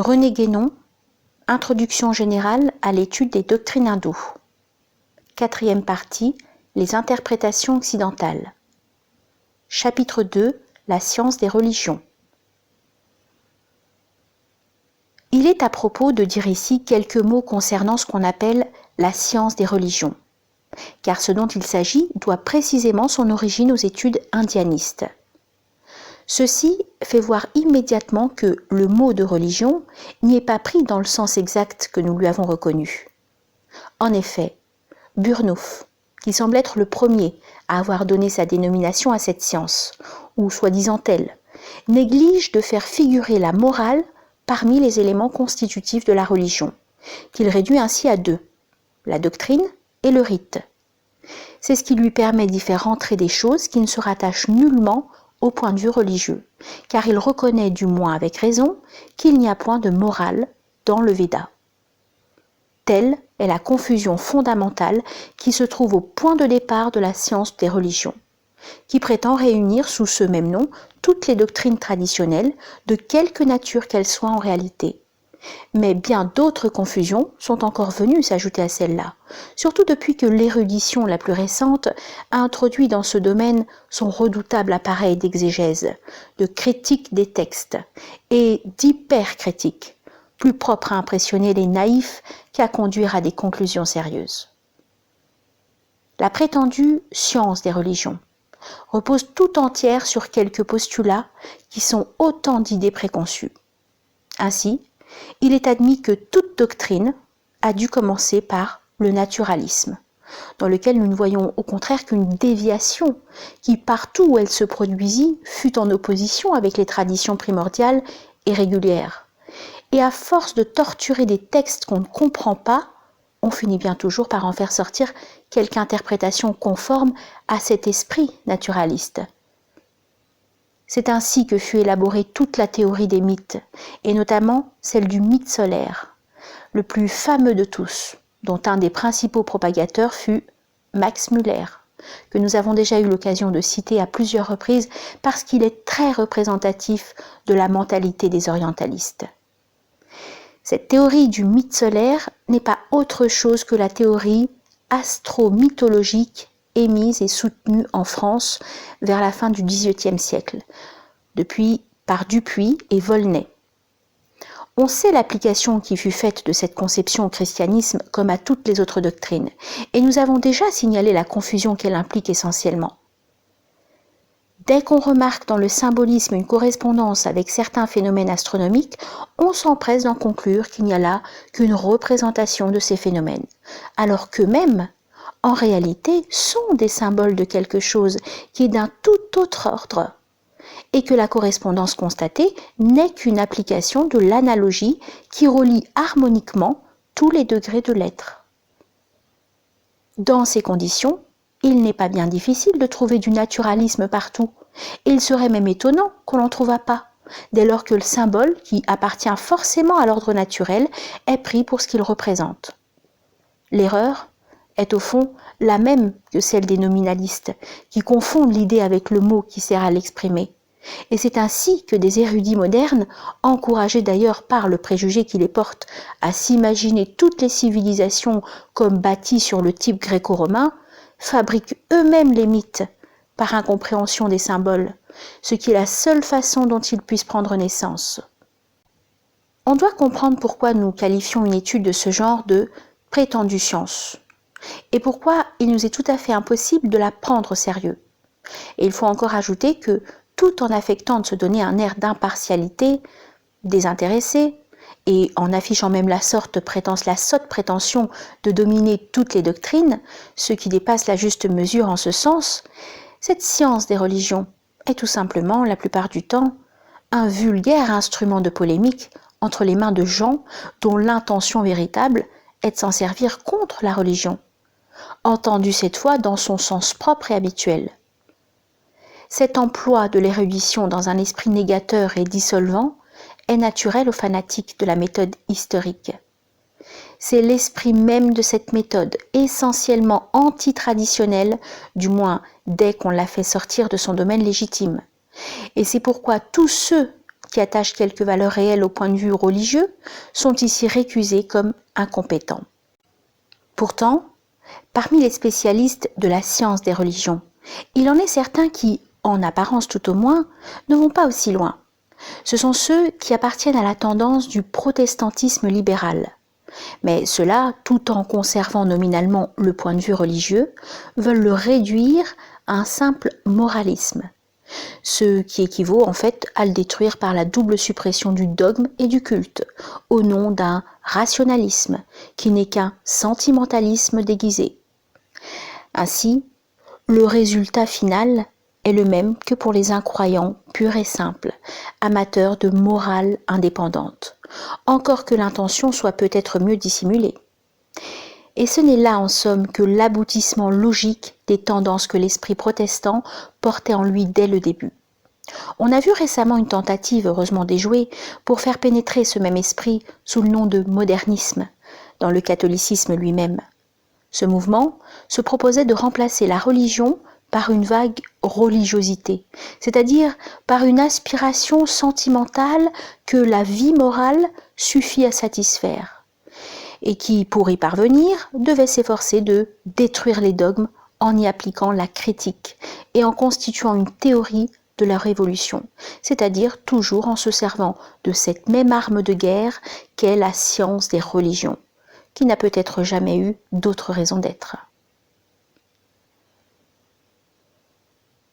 René Guénon, Introduction générale à l'étude des doctrines hindoues. 4e partie, les interprétations occidentales. Chapitre 2, la science des religions. Il est à propos de dire ici quelques mots concernant ce qu'on appelle la science des religions, car ce dont il s'agit doit précisément son origine aux études indianistes. Ceci fait voir immédiatement que le mot de religion n'y est pas pris dans le sens exact que nous lui avons reconnu. En effet, Burnouf, qui semble être le premier à avoir donné sa dénomination à cette science, ou soi-disant telle, néglige de faire figurer la morale parmi les éléments constitutifs de la religion, qu'il réduit ainsi à deux, la doctrine et le rite. C'est ce qui lui permet d'y faire entrer des choses qui ne se rattachent nullement au point de vue religieux, car il reconnaît du moins avec raison qu'il n'y a point de morale dans le Veda. Telle est la confusion fondamentale qui se trouve au point de départ de la science des religions, qui prétend réunir sous ce même nom toutes les doctrines traditionnelles, de quelque nature qu'elles soient en réalité. Mais bien d'autres confusions sont encore venues s'ajouter à celle-là, surtout depuis que l'érudition la plus récente a introduit dans ce domaine son redoutable appareil d'exégèse, de critique des textes et d'hypercritique, plus propre à impressionner les naïfs qu'à conduire à des conclusions sérieuses. La prétendue science des religions repose tout entière sur quelques postulats qui sont autant d'idées préconçues. Ainsi, il est admis que toute doctrine a dû commencer par le naturalisme, dans lequel nous ne voyons au contraire qu'une déviation qui, partout où elle se produisit, fut en opposition avec les traditions primordiales et régulières. Et à force de torturer des textes qu'on ne comprend pas, on finit bien toujours par en faire sortir quelque interprétation conforme à cet esprit naturaliste. C'est ainsi que fut élaborée toute la théorie des mythes, et notamment celle du mythe solaire, le plus fameux de tous, dont un des principaux propagateurs fut Max Müller, que nous avons déjà eu l'occasion de citer à plusieurs reprises parce qu'il est très représentatif de la mentalité des orientalistes. Cette théorie du mythe solaire n'est pas autre chose que la théorie astro-mythologique émise et soutenue en France vers la fin du XVIIIe siècle, depuis par Dupuy et Volney. On sait l'application qui fut faite de cette conception au christianisme comme à toutes les autres doctrines, et nous avons déjà signalé la confusion qu'elle implique essentiellement. Dès qu'on remarque dans le symbolisme une correspondance avec certains phénomènes astronomiques, on s'empresse d'en conclure qu'il n'y a là qu'une représentation de ces phénomènes, alors qu'eux-mêmes, en réalité, sont des symboles de quelque chose qui est d'un tout autre ordre, et que la correspondance constatée n'est qu'une application de l'analogie qui relie harmoniquement tous les degrés de l'être. Dans ces conditions, il n'est pas bien difficile de trouver du naturalisme partout, et il serait même étonnant qu'on n'en trouvât pas, dès lors que le symbole, qui appartient forcément à l'ordre naturel, est pris pour ce qu'il représente. L'erreur est au fond la même que celle des nominalistes, qui confondent l'idée avec le mot qui sert à l'exprimer. Et c'est ainsi que des érudits modernes, encouragés d'ailleurs par le préjugé qui les porte à s'imaginer toutes les civilisations comme bâties sur le type gréco-romain, fabriquent eux-mêmes les mythes par incompréhension des symboles, ce qui est la seule façon dont ils puissent prendre naissance. On doit comprendre pourquoi nous qualifions une étude de ce genre de prétendue science, et pourquoi il nous est tout à fait impossible de la prendre au sérieux. Et il faut encore ajouter que, tout en affectant de se donner un air d'impartialité, désintéressé, et en affichant même la sotte prétention de dominer toutes les doctrines, ce qui dépasse la juste mesure en ce sens, cette science des religions est tout simplement, la plupart du temps, un vulgaire instrument de polémique entre les mains de gens dont l'intention véritable est de s'en servir contre la religion, entendue cette fois dans son sens propre et habituel. Cet emploi de l'érudition dans un esprit négateur et dissolvant est naturel aux fanatiques de la méthode historique. C'est l'esprit même de cette méthode, essentiellement anti-traditionnelle, du moins dès qu'on l'a fait sortir de son domaine légitime. Et c'est pourquoi tous ceux qui attachent quelques valeurs réelles au point de vue religieux, sont ici récusés comme incompétents. Pourtant, parmi les spécialistes de la science des religions, il en est certains qui, en apparence tout au moins, ne vont pas aussi loin. Ce sont ceux qui appartiennent à la tendance du protestantisme libéral. Mais ceux-là, tout en conservant nominalement le point de vue religieux, veulent le réduire à un simple moralisme, ce qui équivaut en fait à le détruire par la double suppression du dogme et du culte, au nom d'un rationalisme qui n'est qu'un sentimentalisme déguisé. Ainsi, le résultat final est le même que pour les incroyants purs et simples, amateurs de morale indépendante, encore que l'intention soit peut-être mieux dissimulée. Et ce n'est là en somme que l'aboutissement logique des tendances que l'esprit protestant portait en lui dès le début. On a vu récemment une tentative, heureusement déjouée, pour faire pénétrer ce même esprit sous le nom de modernisme dans le catholicisme lui-même. Ce mouvement se proposait de remplacer la religion par une vague religiosité, c'est-à-dire par une aspiration sentimentale que la vie morale suffit à satisfaire, et qui, pour y parvenir, devait s'efforcer de détruire les dogmes en y appliquant la critique et en constituant une théorie de leur évolution, c'est-à-dire toujours en se servant de cette même arme de guerre qu'est la science des religions, qui n'a peut-être jamais eu d'autre raison d'être.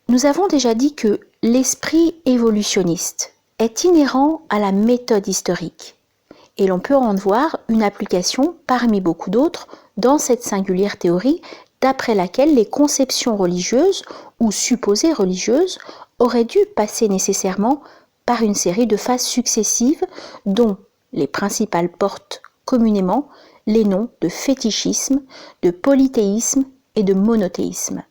Nous avons déjà dit que l'esprit évolutionniste est inhérent à la méthode historique, et l'on peut en voir une application parmi beaucoup d'autres dans cette singulière théorie d'après laquelle les conceptions religieuses ou supposées religieuses auraient dû passer nécessairement par une série de phases successives dont les principales portent communément les noms de fétichisme, de polythéisme et de monothéisme.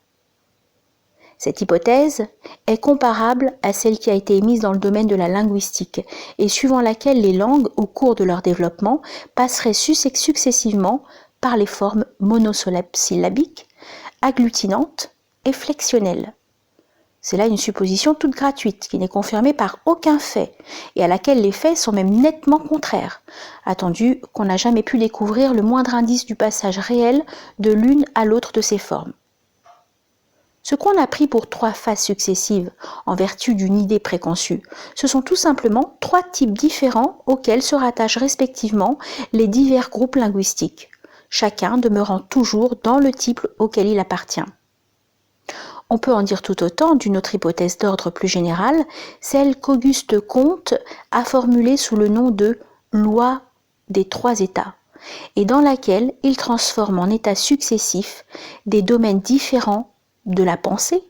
Cette hypothèse est comparable à celle qui a été émise dans le domaine de la linguistique et suivant laquelle les langues, au cours de leur développement, passeraient successivement par les formes monosyllabiques, agglutinantes et flexionnelles. C'est là une supposition toute gratuite qui n'est confirmée par aucun fait et à laquelle les faits sont même nettement contraires, attendu qu'on n'a jamais pu découvrir le moindre indice du passage réel de l'une à l'autre de ces formes. Ce qu'on a pris pour 3 phases successives en vertu d'une idée préconçue, ce sont tout simplement 3 types différents auxquels se rattachent respectivement les divers groupes linguistiques, chacun demeurant toujours dans le type auquel il appartient. On peut en dire tout autant d'une autre hypothèse d'ordre plus général, celle qu'Auguste Comte a formulée sous le nom de « loi des 3 états », et dans laquelle il transforme en états successifs des domaines différents de la pensée,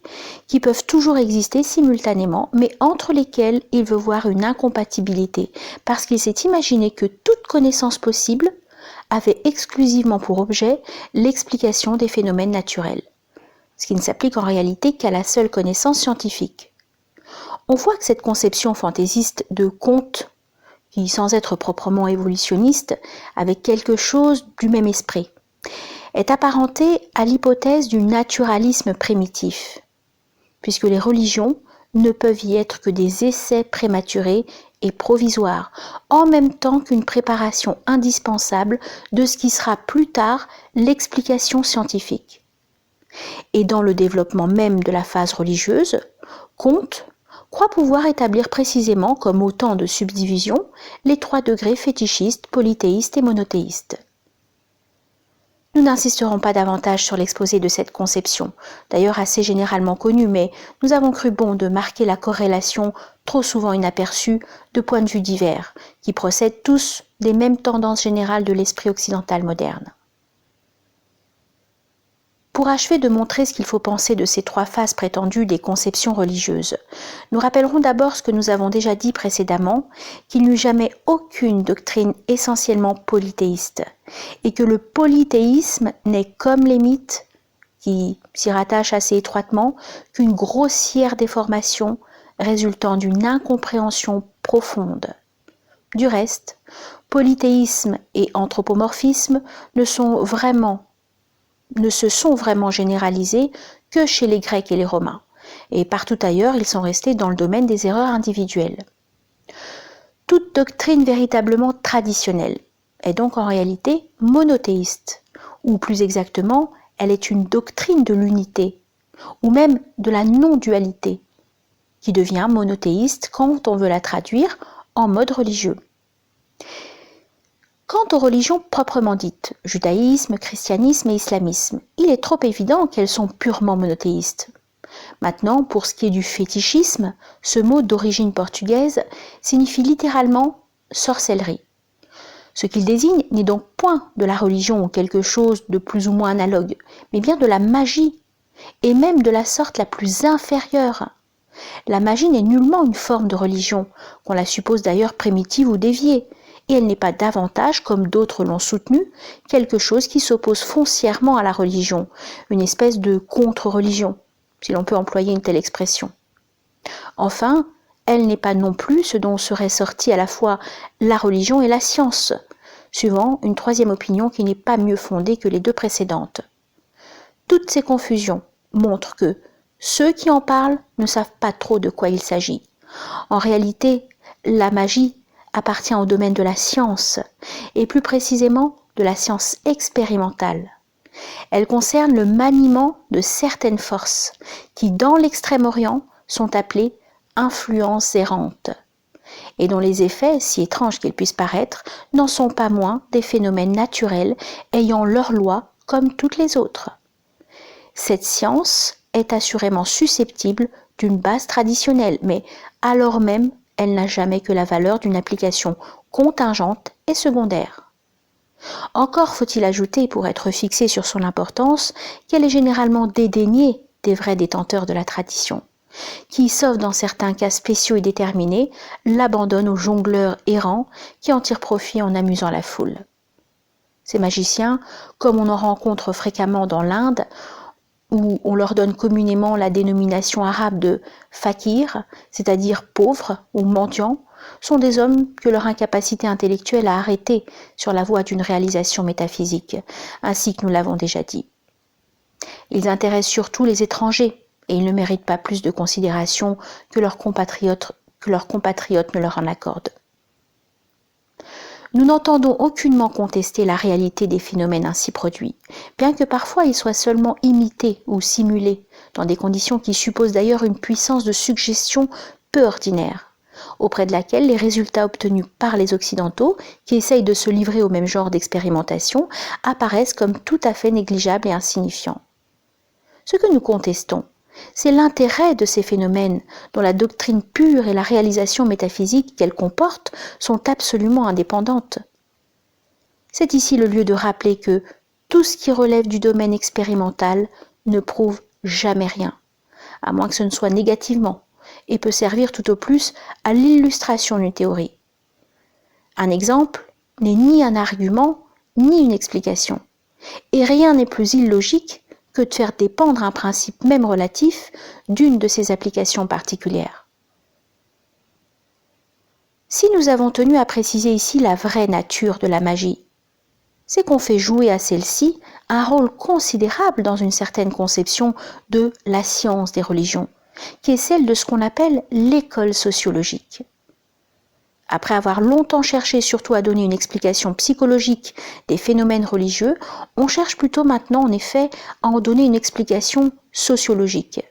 qui peuvent toujours exister simultanément, mais entre lesquels il veut voir une incompatibilité, parce qu'il s'est imaginé que toute connaissance possible avait exclusivement pour objet l'explication des phénomènes naturels, ce qui ne s'applique en réalité qu'à la seule connaissance scientifique. On voit que cette conception fantaisiste de Comte, qui sans être proprement évolutionniste, avait quelque chose du même esprit, est apparentée à l'hypothèse du naturalisme primitif, puisque les religions ne peuvent y être que des essais prématurés et provisoires, en même temps qu'une préparation indispensable de ce qui sera plus tard l'explication scientifique. Et dans le développement même de la phase religieuse, Comte croit pouvoir établir précisément comme autant de subdivisions les 3 degrés fétichistes, polythéistes et monothéistes. Nous n'insisterons pas davantage sur l'exposé de cette conception, d'ailleurs assez généralement connue, mais nous avons cru bon de marquer la corrélation, trop souvent inaperçue, de points de vue divers, qui procèdent tous des mêmes tendances générales de l'esprit occidental moderne. Pour achever de montrer ce qu'il faut penser de ces 3 phases prétendues des conceptions religieuses, nous rappellerons d'abord ce que nous avons déjà dit précédemment, qu'il n'y eut jamais aucune doctrine essentiellement polythéiste, et que le polythéisme n'est comme les mythes, qui s'y rattachent assez étroitement, qu'une grossière déformation résultant d'une incompréhension profonde. Du reste, polythéisme et anthropomorphisme ne se sont vraiment généralisés que chez les Grecs et les Romains, et partout ailleurs ils sont restés dans le domaine des erreurs individuelles. toute doctrine véritablement traditionnelle est donc en réalité monothéiste, ou plus exactement, elle est une doctrine de l'unité, ou même de la non-dualité, qui devient monothéiste quand on veut la traduire en mode religieux. Quant aux religions proprement dites, judaïsme, christianisme et islamisme, il est trop évident qu'elles sont purement monothéistes. Maintenant, pour ce qui est du fétichisme, ce mot d'origine portugaise signifie littéralement sorcellerie. Ce qu'il désigne n'est donc point de la religion ou quelque chose de plus ou moins analogue, mais bien de la magie, et même de la sorte la plus inférieure. La magie n'est nullement une forme de religion, qu'on la suppose d'ailleurs primitive ou déviée, et elle n'est pas davantage, comme d'autres l'ont soutenu, quelque chose qui s'oppose foncièrement à la religion, une espèce de contre-religion, si l'on peut employer une telle expression. Enfin, elle n'est pas non plus ce dont serait sorti à la fois la religion et la science, suivant une troisième opinion qui n'est pas mieux fondée que les deux précédentes. Toutes ces confusions montrent que ceux qui en parlent ne savent pas trop de quoi il s'agit. En réalité, la magie appartient au domaine de la science, et plus précisément de la science expérimentale. Elle concerne le maniement de certaines forces qui, dans l'Extrême-Orient, sont appelées influences errantes, et dont les effets, si étranges qu'ils puissent paraître, n'en sont pas moins des phénomènes naturels ayant leur loi comme toutes les autres. Cette science est assurément susceptible d'une base traditionnelle, mais alors même, elle n'a jamais que la valeur d'une application contingente et secondaire. Encore faut-il ajouter, pour être fixé sur son importance, qu'elle est généralement dédaignée des vrais détenteurs de la tradition, qui, sauf dans certains cas spéciaux et déterminés, l'abandonnent aux jongleurs errants qui en tirent profit en amusant la foule. Ces magiciens, comme on en rencontre fréquemment dans l'Inde, où on leur donne communément la dénomination arabe de fakir, c'est-à-dire pauvres ou mendiants, sont des hommes que leur incapacité intellectuelle a arrêtés sur la voie d'une réalisation métaphysique, ainsi que nous l'avons déjà dit. Ils intéressent surtout les étrangers, et ils ne méritent pas plus de considération que leurs compatriotes ne leur en accordent. Nous n'entendons aucunement contester la réalité des phénomènes ainsi produits, bien que parfois ils soient seulement imités ou simulés, dans des conditions qui supposent d'ailleurs une puissance de suggestion peu ordinaire, auprès de laquelle les résultats obtenus par les Occidentaux, qui essayent de se livrer au même genre d'expérimentation, apparaissent comme tout à fait négligeables et insignifiants. Ce que nous contestons, c'est l'intérêt de ces phénomènes dont la doctrine pure et la réalisation métaphysique qu'elle comporte sont absolument indépendantes. C'est ici le lieu de rappeler que tout ce qui relève du domaine expérimental ne prouve jamais rien, à moins que ce ne soit négativement, et peut servir tout au plus à l'illustration d'une théorie. Un exemple n'est ni un argument, ni une explication, et rien n'est plus illogique que de faire dépendre un principe même relatif d'une de ses applications particulières. Si nous avons tenu à préciser ici la vraie nature de la magie, c'est qu'on fait jouer à celle-ci un rôle considérable dans une certaine conception de la science des religions, qui est celle de ce qu'on appelle l'école sociologique. Après avoir longtemps cherché surtout à donner une explication psychologique des phénomènes religieux, on cherche plutôt maintenant en effet à en donner une explication sociologique.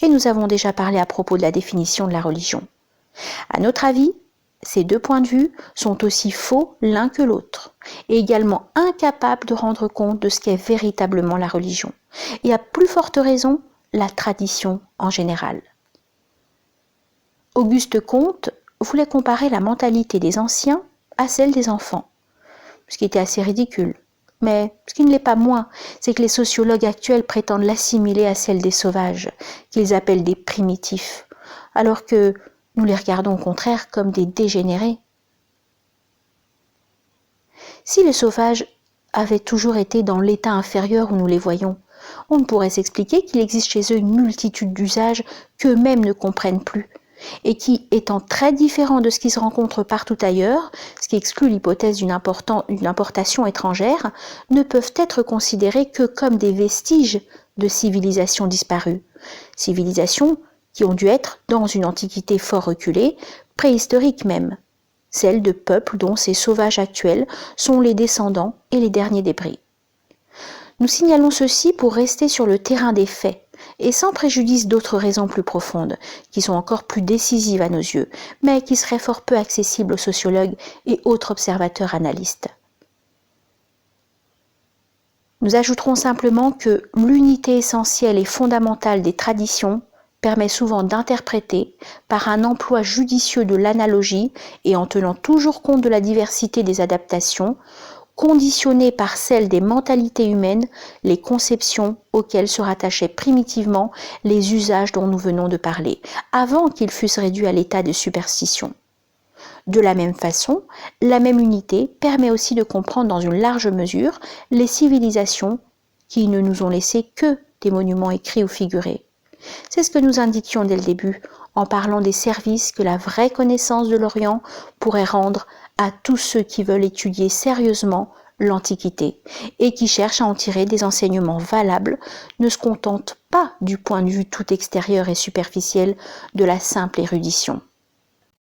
Et nous avons déjà parlé à propos de la définition de la religion. À notre avis, ces deux points de vue sont aussi faux l'un que l'autre, et également incapables de rendre compte de ce qu'est véritablement la religion, et à plus forte raison, la tradition en général. Auguste Comte voulait comparer la mentalité des anciens à celle des enfants, ce qui était assez ridicule. Mais ce qui ne l'est pas moins, c'est que les sociologues actuels prétendent l'assimiler à celle des sauvages, qu'ils appellent des primitifs, alors que nous les regardons au contraire comme des dégénérés. Si les sauvages avaient toujours été dans l'état inférieur où nous les voyons, on ne pourrait s'expliquer qu'il existe chez eux une multitude d'usages qu'eux-mêmes ne comprennent plus, et qui, étant très différents de ce qui se rencontre partout ailleurs, ce qui exclut l'hypothèse d'une importation étrangère, ne peuvent être considérés que comme des vestiges de civilisations disparues, civilisations qui ont dû être, dans une antiquité fort reculée, préhistorique même, celle de peuples dont ces sauvages actuels sont les descendants et les derniers débris. Nous signalons ceci pour rester sur le terrain des faits, et sans préjudice d'autres raisons plus profondes, qui sont encore plus décisives à nos yeux, mais qui seraient fort peu accessibles aux sociologues et autres observateurs analystes. Nous ajouterons simplement que l'unité essentielle et fondamentale des traditions permet souvent d'interpréter, par un emploi judicieux de l'analogie et en tenant toujours compte de la diversité des adaptations, conditionnées par celle des mentalités humaines, les conceptions auxquelles se rattachaient primitivement les usages dont nous venons de parler, avant qu'ils fussent réduits à l'état de superstition. De la même façon, la même unité permet aussi de comprendre dans une large mesure les civilisations qui ne nous ont laissé que des monuments écrits ou figurés. C'est ce que nous indiquions dès le début en parlant des services que la vraie connaissance de l'Orient pourrait rendre à tous ceux qui veulent étudier sérieusement l'Antiquité et qui cherchent à en tirer des enseignements valables, ne se contentent pas du point de vue tout extérieur et superficiel de la simple érudition.